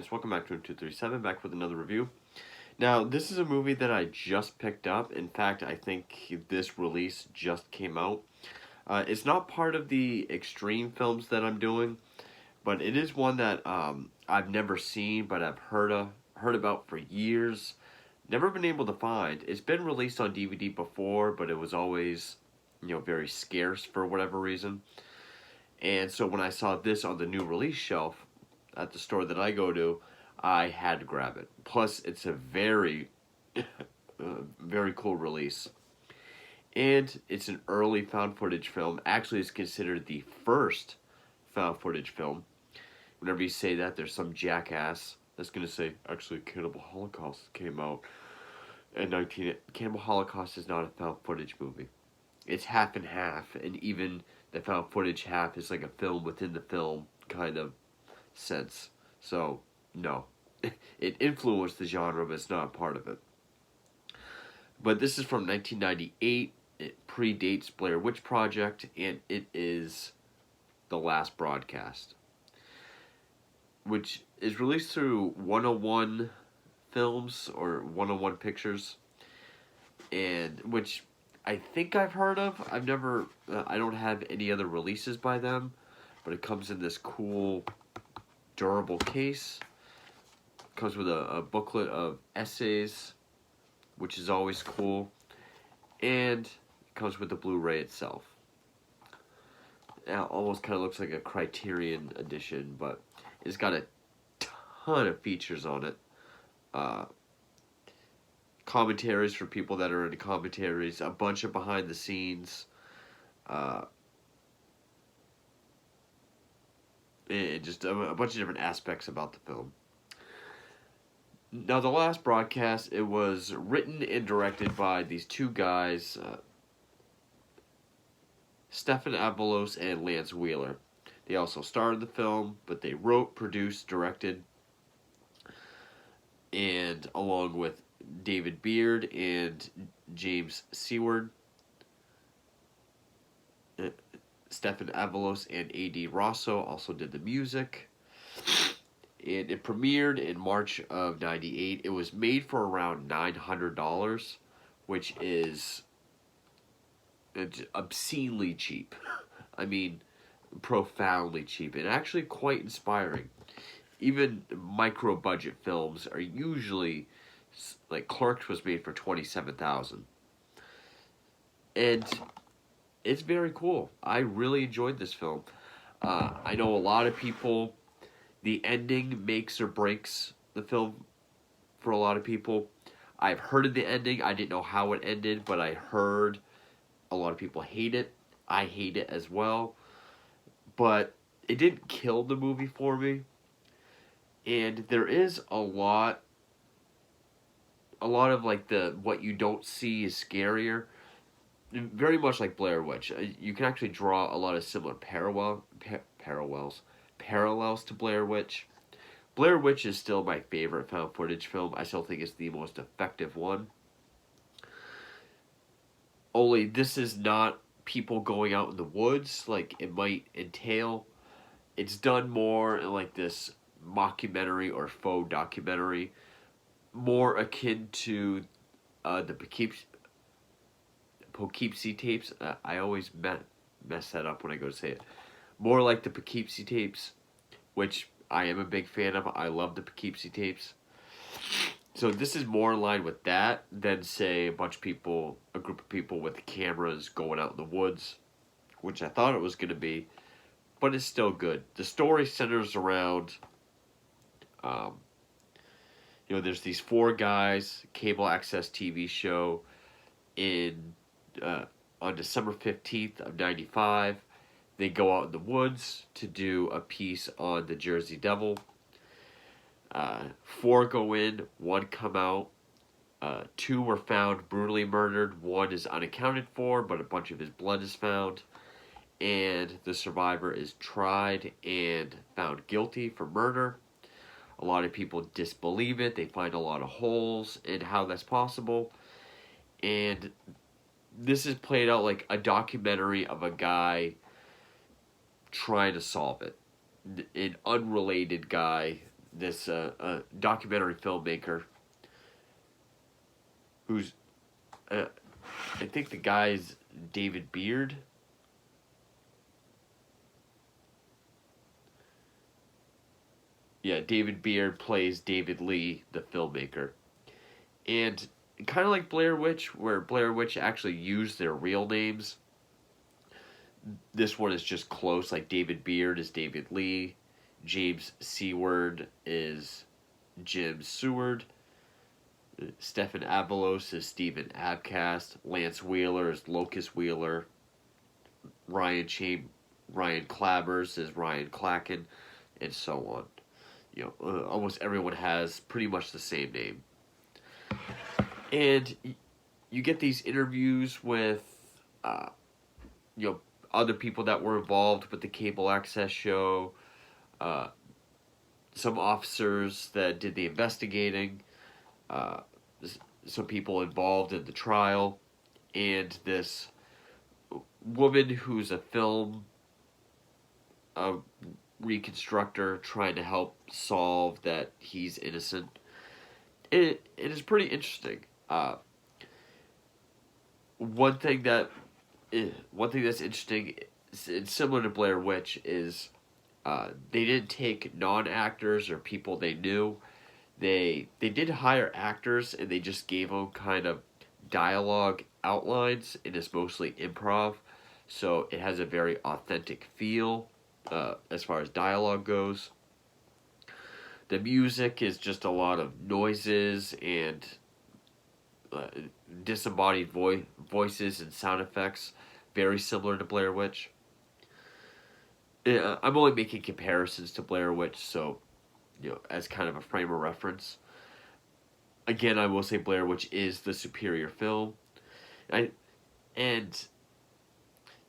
fans, welcome back to 237, back with another review. Now, this is a movie that I just picked up. In fact, I think this release just came out. It's not part of the extreme films that I'm doing, but it is one that I've never seen, but I've heard about for years. Never been able to find. It's been released on DVD before, but it was always, very scarce for whatever reason. And so when I saw this on the new release shelf at the store that I go to, I had to grab it. Plus, it's a very, very cool release. And it's an early found footage film. Actually, it's considered the first found footage film. Whenever you say that, there's some jackass that's going to say, actually, Cannibal Holocaust came out in 19... Cannibal Holocaust is not a found footage movie. It's half and half, and even the found footage half is like a film within the film kind of sense. So, no. It influenced the genre, but it's not a part of it. But this is from 1998. It predates Blair Witch Project, and it is the last broadcast, which is released through 101 Films or 101 Pictures, and which I think I've heard of. I've never, I don't have any other releases by them, but it comes in this cool, durable case. It comes with a booklet of essays, which is always cool, and it comes with the Blu-ray itself. It almost kind of looks like a Criterion edition, but it's got a ton of features on it. Commentaries for people that are into commentaries, a bunch of behind the scenes, and just a bunch of different aspects about the film. Now, the last broadcast, it was written and directed by these two guys, Stefan Avalos and Lance Wheeler. They also starred in the film, but they wrote, produced, directed, and along with David Beard and James Seward, Stefan Avalos and A.D. Rosso also did the music. And it premiered in March of 98. It was made for around $900, which is obscenely cheap. I mean, profoundly cheap, and actually quite inspiring. Even micro-budget films are usually, like Clerks was made for $27,000. And it's very cool. I really enjoyed this film. I know a lot of people, the ending makes or breaks the film for a lot of people. I've heard of the ending. I didn't know how it ended, but I heard a lot of people hate it. I hate it as well. But it didn't kill the movie for me. And there is a lot of like the what you don't see is scarier. Very much like Blair Witch. You can actually draw a lot of similar parallels to Blair Witch. Blair Witch is still my favorite found footage film. I still think it's the most effective one. Only this is not people going out in the woods like it might entail. It's done more in like this mockumentary or faux documentary, more akin to the Poughkeepsie tapes. I always mess that up when I go to say it. More like the Poughkeepsie tapes, which I am a big fan of. I love the Poughkeepsie tapes. So this is more in line with that than, say, a group of people with cameras going out in the woods, which I thought it was going to be, but it's still good. The story centers around, there's these four guys, cable access TV show on December 15th of 95. They go out in the woods to do a piece on the Jersey Devil. 4 go in, 1 come out. 2 were found brutally murdered. 1 is unaccounted for, but a bunch of his blood is found. And the survivor is tried and found guilty for murder. A lot of people disbelieve it. They find a lot of holes in how that's possible. And this is played out like a documentary of a guy trying to solve it. An unrelated guy this documentary filmmaker who's uh, I think the guy's David Beard. Yeah, David Beard plays David Lee, the filmmaker. And kind of like Blair Witch, where Blair Witch actually used their real names, this one is just close. Like David Beard is David Lee, James Seward is Jim Seward, Stephen Avalos is Stephen Abcast, Lance Wheeler is Locust Wheeler, Ryan Clabbers is Ryan Clacken, and so on. Almost everyone has pretty much the same name. And you get these interviews with, you know, other people that were involved with the cable access show, uh, some officers that did the investigating, uh, some people involved in the trial, and this woman who's a film reconstructor trying to help solve that he's innocent. It is pretty interesting. One thing that's interesting, and similar to Blair Witch, is they didn't take non-actors or people they knew. They did hire actors, and they just gave them kind of dialogue outlines, and it's mostly improv, so it has a very authentic feel as far as dialogue goes. The music is just a lot of noises and disembodied voices and sound effects, very similar to Blair Witch. I'm only making comparisons to Blair Witch, so as kind of a frame of reference. Again, I will say Blair Witch is the superior film. And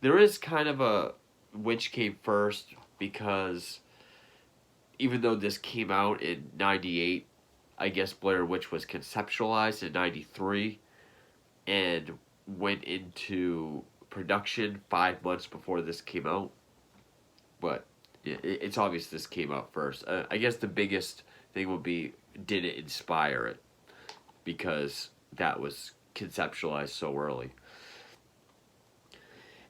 there is kind of a which came first, because even though this came out in 98, I guess Blair Witch was conceptualized in 93 and went into production 5 months before this came out. But it's obvious this came out first. I guess the biggest thing would be, did it inspire it? Because that was conceptualized so early.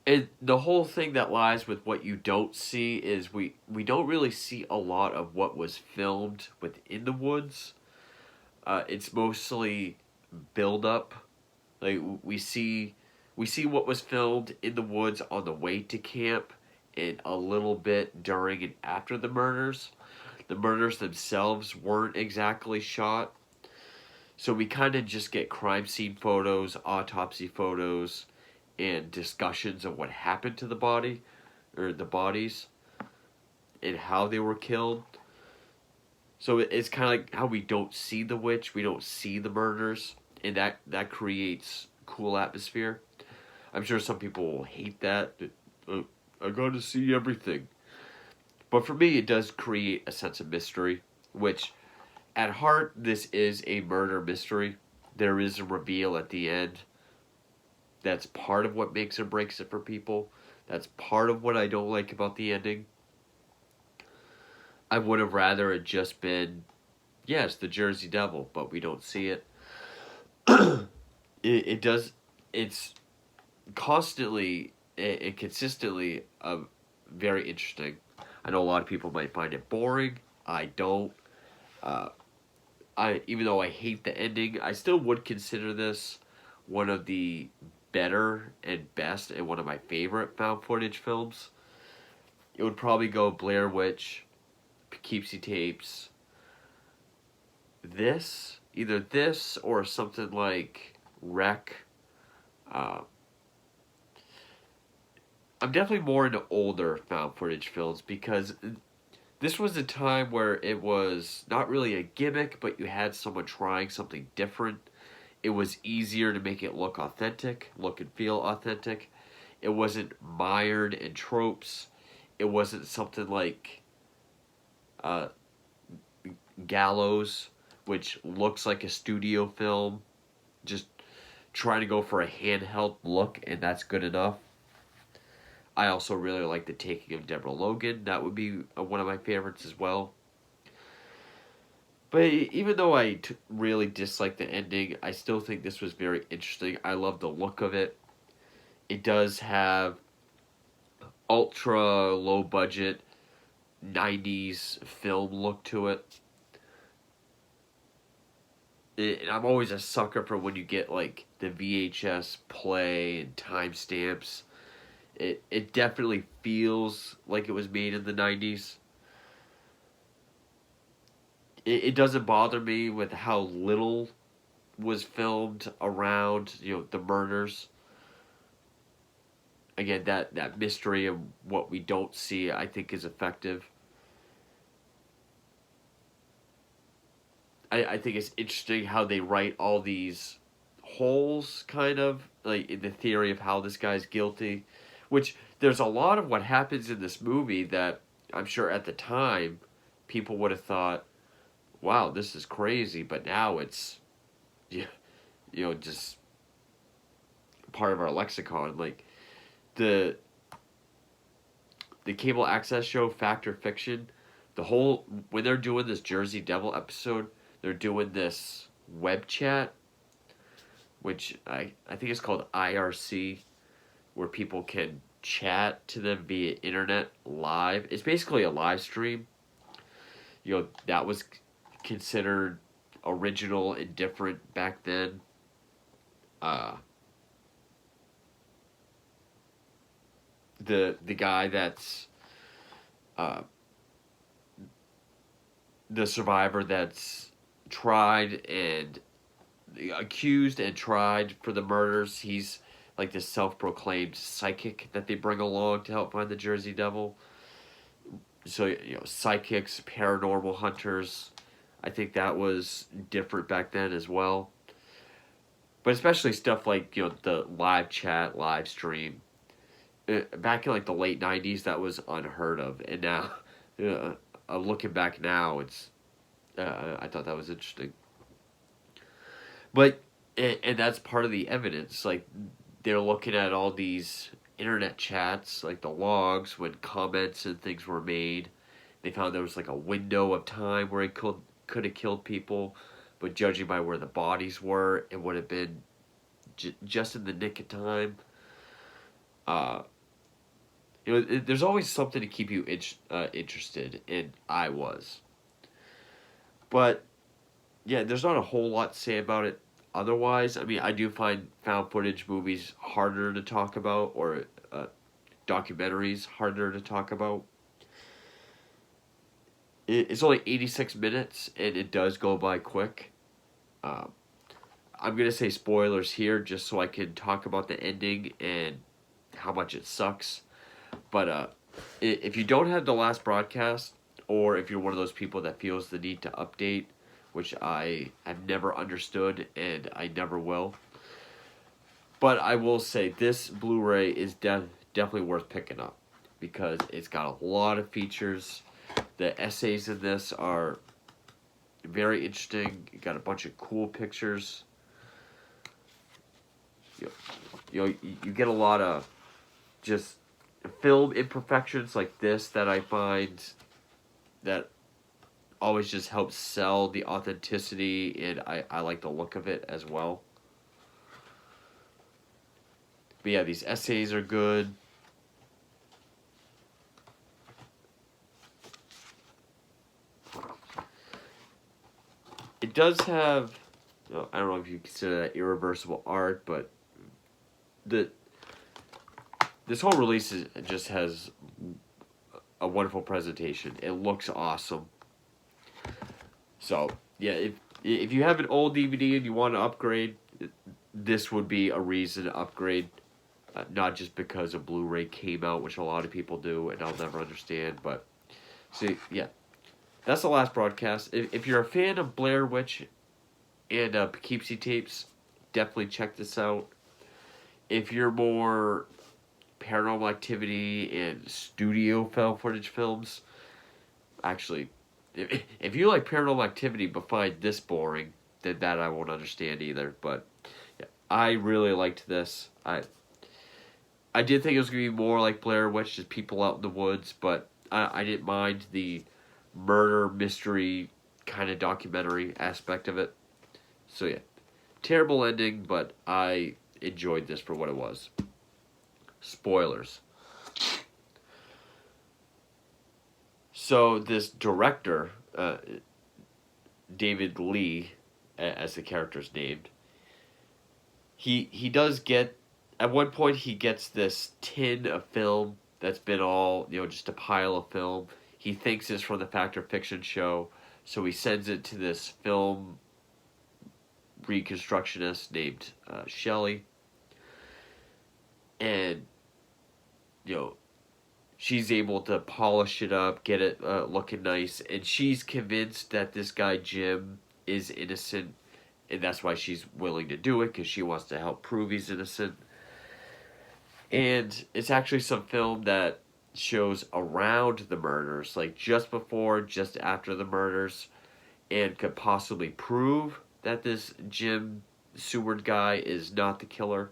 And the whole thing that lies with what you don't see is we don't really see a lot of what was filmed within the woods. It's mostly build up. Like we see what was filmed in the woods on the way to camp, and a little bit during and after the murders. The murders themselves weren't exactly shot, so we kind of just get crime scene photos, autopsy photos, and discussions of what happened to the body, or the bodies, and how they were killed. So it's kind of like how we don't see the witch, we don't see the murders, and that creates cool atmosphere. I'm sure some people will hate that. I got to see everything. But for me, it does create a sense of mystery, which, at heart, this is a murder mystery. There is a reveal at the end. That's part of what makes or breaks it for people. That's part of what I don't like about the ending. I would have rather it just been, yes, the Jersey Devil, but we don't see it. It's constantly and consistently very interesting. I know a lot of people might find it boring. I don't. Even though I hate the ending, I still would consider this one of the better and best, and one of my favorite found footage films. It would probably go Blair Witch, Poughkeepsie Tapes, either this or something like Wreck. I'm definitely more into older found footage films, because this was a time where it was not really a gimmick, but you had someone trying something different. It was easier to make it look authentic, look and feel authentic. It wasn't mired in tropes. It wasn't something like Gallows, which looks like a studio film, just trying to go for a handheld look, and that's good enough. I also really like The Taking of Deborah Logan. That would be one of my favorites as well. But even though I really dislike the ending, I still think this was very interesting. I love the look of it. It does have ultra low budget 90s film look to it. And I'm always a sucker for when you get like the VHS play and timestamps. It definitely feels like it was made in the 90s. It doesn't bother me with how little was filmed around, the murders. Again, that mystery of what we don't see, I think, is effective. I think it's interesting how they write all these holes, kind of, like in the theory of how this guy's guilty. Which, there's a lot of what happens in this movie that I'm sure at the time people would have thought, wow, this is crazy, but now it's, you just part of our lexicon. Like, the the cable access show Fact or Fiction, the whole when they're doing this Jersey Devil episode, they're doing this web chat, which I think it's called IRC, where people can chat to them via internet live. It's basically a live stream. That was considered original and different back then. Uh, the guy that's uh, the survivor that's tried and accused and tried for the murders. He's like this self-proclaimed psychic that they bring along to help find the Jersey Devil. So psychics, paranormal hunters. I think that was different back then as well. But especially stuff like the live chat, live stream. Back in like the late '90s, that was unheard of, and now, looking back now, it's I thought that was interesting. But and that's part of the evidence. Like they're looking at all these internet chats, like the logs when comments and things were made. They found there was like a window of time where it could have killed people, but judging by where the bodies were, it would have been just in the nick of time. Uh, there's always something to keep you interested, and I was. But yeah, there's not a whole lot to say about it otherwise. I mean, I do find found footage movies harder to talk about, or documentaries harder to talk about. It's only 86 minutes, and it does go by quick. Um, I'm going to say spoilers here just so I can talk about the ending and how much it sucks. But if you don't have the last broadcast, or if you're one of those people that feels the need to update, which I have never understood and I never will. But I will say this Blu-ray is definitely worth picking up because it's got a lot of features. The essays in this are very interesting. You got a bunch of cool pictures. You get a lot of just film imperfections like this that I find that always just helps sell the authenticity, and I like the look of it as well. But yeah, these essays are good. It does have, I don't know if you consider that irreversible art, but this whole release just has a wonderful presentation. It looks awesome. So yeah, if you have an old DVD and you want to upgrade, this would be a reason to upgrade. Not just because a Blu-ray came out, which a lot of people do, and I'll never understand. But see, yeah, that's the last broadcast. If you're a fan of Blair Witch and Poughkeepsie tapes, definitely check this out. If you're more Paranormal Activity and studio found footage films, actually, if you like Paranormal Activity but find this boring, then that I won't understand either. But yeah, I really liked this. I did think it was going to be more like Blair Witch, just people out in the woods, but I didn't mind the murder mystery kind of documentary aspect of it. So yeah, terrible ending, but I enjoyed this for what it was. Spoilers. So this director, David Lee, as the character's named, he does get, at one point he gets this tin of film that's been all, just a pile of film. He thinks it's from the Fact or Fiction show, so he sends it to this film reconstructionist named Shelley, and she's able to polish it up, get it looking nice, and she's convinced that this guy Jim is innocent, and that's why she's willing to do it, because she wants to help prove he's innocent. And it's actually some film that shows around the murders, like just before, just after the murders, and could possibly prove that this Jim Seward guy is not the killer.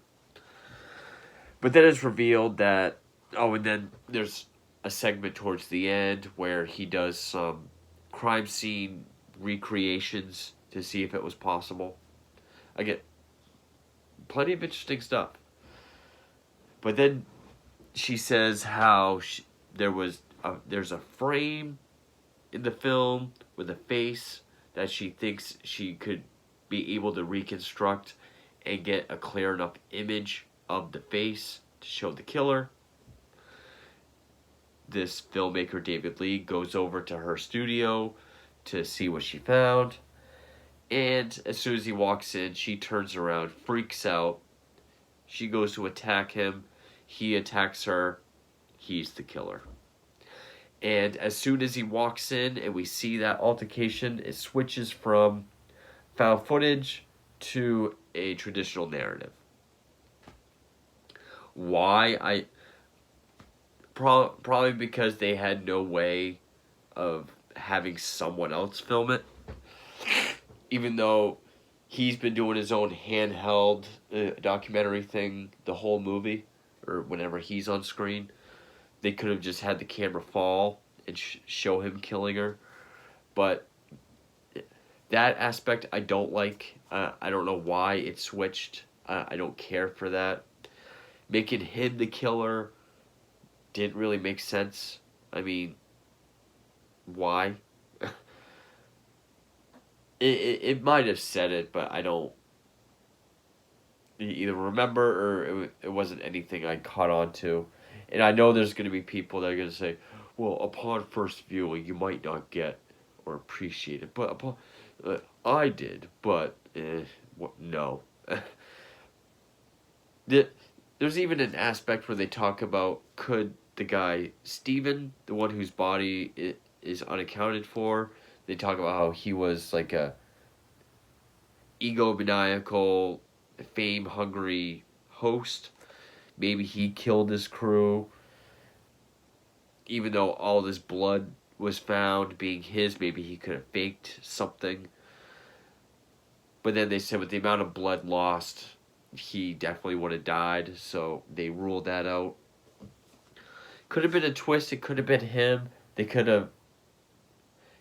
But then it's revealed that, and then there's a segment towards the end where he does some crime scene recreations to see if it was possible. Again, plenty of interesting stuff. But then she says how there's a frame in the film with a face that she thinks she could be able to reconstruct and get a clear enough image of the face to show the killer. This filmmaker, David Lee, goes over to her studio to see what she found. And as soon as he walks in, she turns around, freaks out. She goes to attack him. He attacks her. He's the killer. And as soon as he walks in and we see that altercation, it switches from found footage to a traditional narrative. Why? Probably because they had no way of having someone else film it. Even though he's been doing his own handheld documentary thing the whole movie, or whenever he's on screen, they could have just had the camera fall and show him killing her. But that aspect I don't like. I don't know why it switched. I don't care for that. Making him the killer didn't really make sense. I mean, why? It might have said it, but I don't either remember, or it wasn't anything I caught on to. And I know there's going to be people that are going to say, well, upon first viewing, you might not get or appreciate it. But I did, but no. There's even an aspect where they talk about, could the guy, Steven, the one whose body is unaccounted for, they talk about how he was like a egomaniacal, fame-hungry host. Maybe he killed his crew, even though all this blood was found being his. Maybe he could have faked something. But then they said with the amount of blood lost, he definitely would have died, so they ruled that out. Could have been a twist. It could have been him. They could have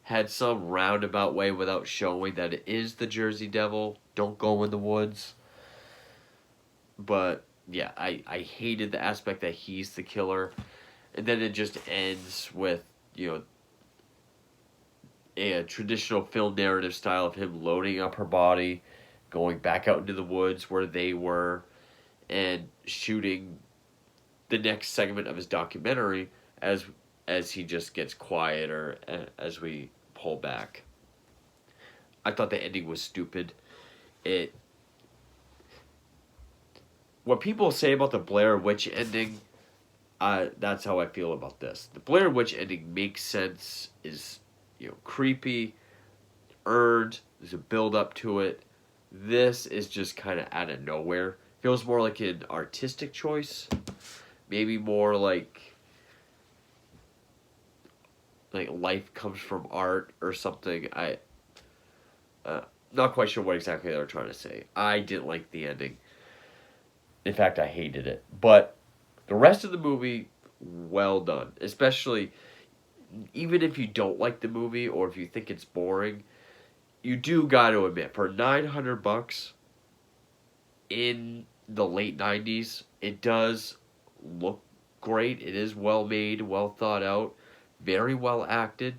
had some roundabout way without showing that it is the Jersey Devil. Don't go in the woods. But yeah, I hated the aspect that he's the killer. And then it just ends with, a traditional film narrative style of him loading up her body, going back out into the woods where they were, and shooting the next segment of his documentary as he just gets quieter as we pull back. I thought the ending was stupid. What people say about the Blair Witch ending, that's how I feel about this. The Blair Witch ending makes sense, is creepy, earned, there's a build up to it. This is just kind of out of nowhere. Feels more like an artistic choice. Maybe more like life comes from art or something. Not quite sure what exactly they were trying to say. I didn't like the ending. In fact, I hated it. But the rest of the movie, well done. Especially, even if you don't like the movie or if you think it's boring, you do got to admit, for $900 in the late 90s, it does look great. It is well made, well thought out, very well acted,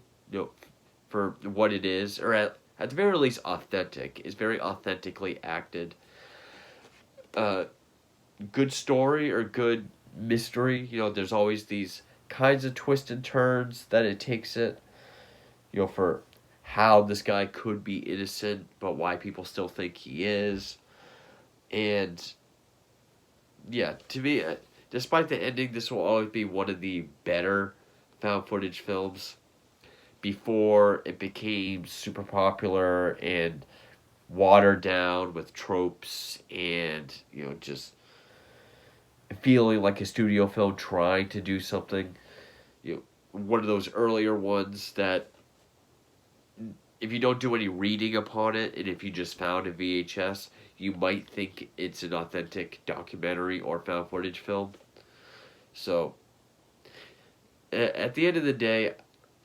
for what it is, or at the very least authentic. It's very authentically acted. Uh, Good story or good mystery. There's always these kinds of twists and turns that it takes it, for how this guy could be innocent, but why people still think he is. And yeah, to me, despite the ending, this will always be one of the better found footage films before it became super popular and watered down with tropes and, just feeling like a studio film trying to do something. One of those earlier ones that if you don't do any reading upon it, and if you just found a VHS, you might think it's an authentic documentary or found footage film. So, at the end of the day,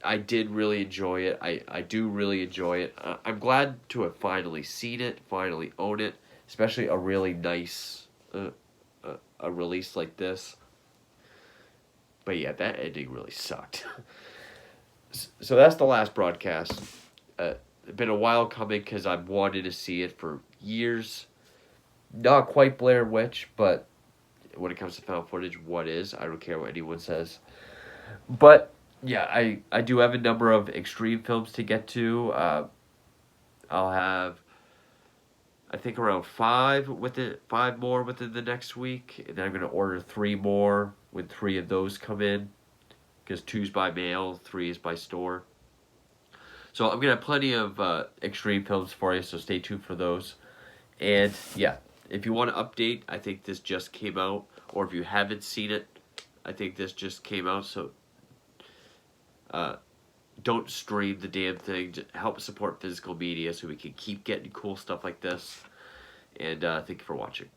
I did really enjoy it. I do really enjoy it. I'm glad to have finally seen it, finally own it, especially a really nice a release like this. But yeah, that ending really sucked. So that's the last broadcast. It's been a while coming because I've wanted to see it for years. Not quite Blair Witch, but when it comes to found footage, what is? I don't care what anyone says. But yeah, I do have a number of extreme films to get to. I'll have, I think, around five more within the next week, and then I'm gonna order 3 more when 3 of those come in, because 2's by mail, 3 is by store. So I'm gonna have plenty of extreme films for you, so stay tuned for those. And yeah, if you want to update, I think this just came out, or if you haven't seen it, I think this just came out. So don't stream the damn thing. Just help support physical media so we can keep getting cool stuff like this. And thank you for watching.